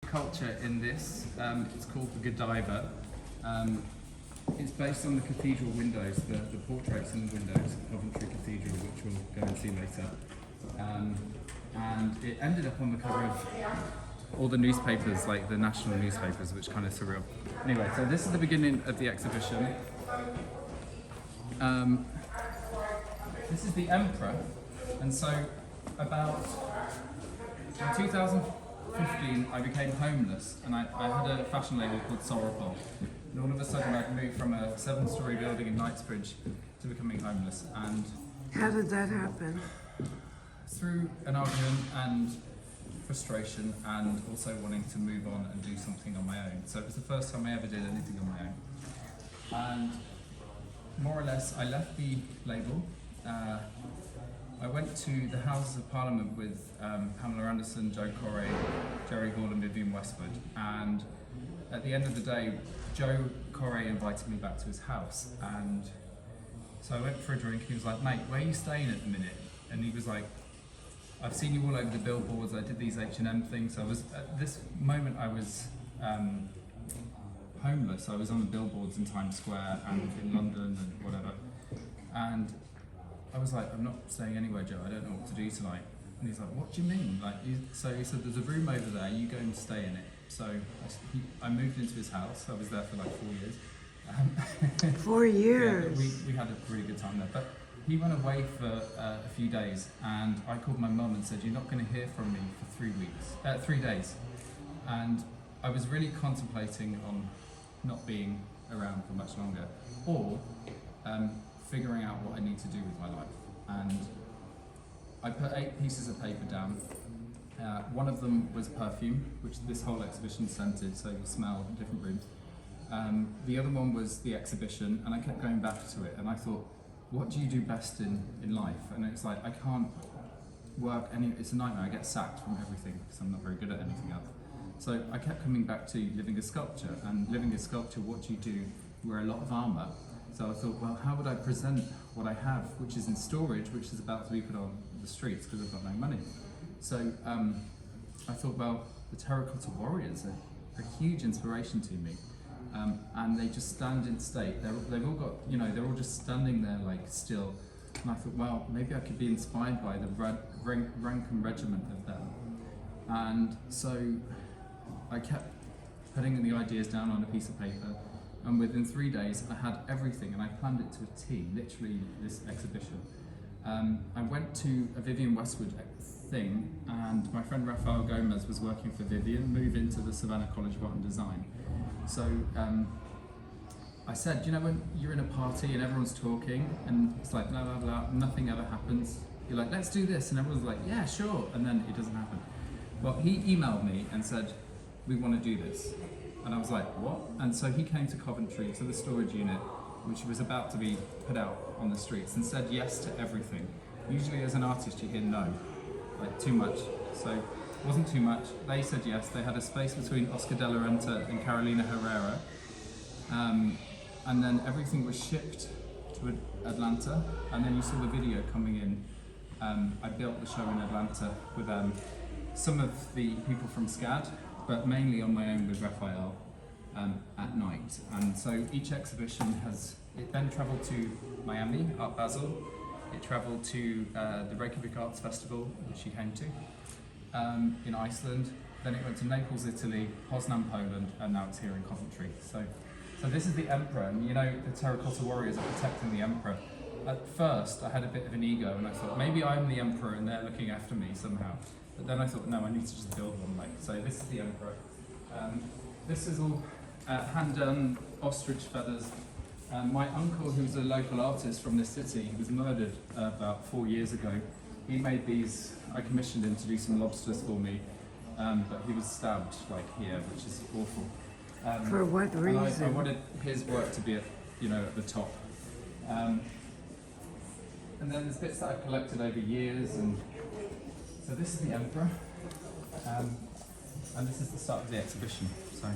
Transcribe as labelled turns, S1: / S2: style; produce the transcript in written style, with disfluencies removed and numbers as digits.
S1: sculpture in this. It's called the Godiva. It's based on the cathedral windows, the portraits in the windows of Coventry Cathedral, which we'll go and see later. And it ended up on the cover of all the newspapers, like the national newspapers, which kind of surreal. Anyway, so this is the beginning of the exhibition. This is the Emperor, and so about in 2015 I became homeless, and I had a fashion label called Sorrowful. And all of a sudden I'd moved from a 7-story building in Knightsbridge to becoming homeless. And
S2: how did that happen?
S1: Through an argument and frustration, and also wanting to move on and do something on my own. So it was the first time I ever did anything on my own. And more or less, I left the label. I went to the Houses of Parliament with Pamela Anderson, Joe Corey, Jerry Hall and Vivienne Westwood. And at the end of the day, Joe Corey invited me back to his house. And so I went for a drink. He was like, "Mate, where are you staying at the minute?" And he was like, "I've seen you all over the billboards. I did these H&M things." I was, at this moment, I was homeless. I was on the billboards in Times Square and in London and whatever. And I was like, "I'm not staying anywhere, Joe. I don't know what to do tonight." And he's like, "What do you mean?" So he said, "There's a room over there. You go and stay in it." So I moved into his house. I was there for like 4 years.
S2: 4 years.
S1: Yeah, we had a really good time there. But he went away for a few days, and I called my mum and said, "You're not going to hear from me for 3 days." And I was really contemplating on not being around for much longer, or figuring out what I need to do with my life. And I put 8 pieces of paper down. One of them was perfume, which this whole exhibition scented, so you smell different rooms. The other one was the exhibition, and I kept going back to it, and I thought, what do you do best in life? And it's like, I can't work it's a nightmare. I get sacked from everything because I'm not very good at anything else. So I kept coming back to living a sculpture, and living a sculpture, what do you do? You wear a lot of armour. So I thought, well, how would I present what I have, which is in storage, which is about to be put on the streets because I've got no money. So I thought, well, the Terracotta Warriors are a huge inspiration to me. And they just stand in state. They've all got, they're all just standing there like still. And I thought, well, maybe I could be inspired by the rank and regiment of them. And so I kept putting the ideas down on a piece of paper. And within 3 days, I had everything, and I planned it to a T, literally this exhibition. I went to a Vivienne Westwood thing, and my friend Rafael Gomez was working for Vivienne, moved into the Savannah College of Art and Design. So I said, when you're in a party and everyone's talking, and it's like, blah, blah, blah, nothing ever happens. You're like, "Let's do this," and everyone's like, "Yeah, sure," and then it doesn't happen. Well, he emailed me and said, "We want to do this." And I was like, "What?" And so he came to Coventry, to the storage unit, which was about to be put out on the streets, and said yes to everything. Usually as an artist you hear no, like too much. So it wasn't too much. They said yes. They had a space between Oscar de la Renta and Carolina Herrera. And then everything was shipped to Atlanta, and then you saw the video coming in. I built the show in Atlanta with some of the people from SCAD, but mainly on my own with Raphael at night. And so each exhibition it then travelled to Miami, Art Basel. It travelled to the Reykjavik Arts Festival, which he came to, in Iceland. Then it went to Naples, Italy, Poznan, Poland, and now it's here in Coventry. So this is the Emperor, and the Terracotta Warriors are protecting the Emperor. At first, I had a bit of an ego, and I thought, maybe I'm the Emperor and they're looking after me somehow. But then I thought, no, I need to just build one. So this is the Emperor. This is all hand-done ostrich feathers. My uncle, who's a local artist from this city, he was murdered about 4 years ago. He made these. I commissioned him to do some lobsters for me, but he was stabbed here, which is awful.
S2: For what reason?
S1: I wanted his work to be at the top. And then there's bits that I've collected over years, and so this is the Emperor, and this is the start of the exhibition. So.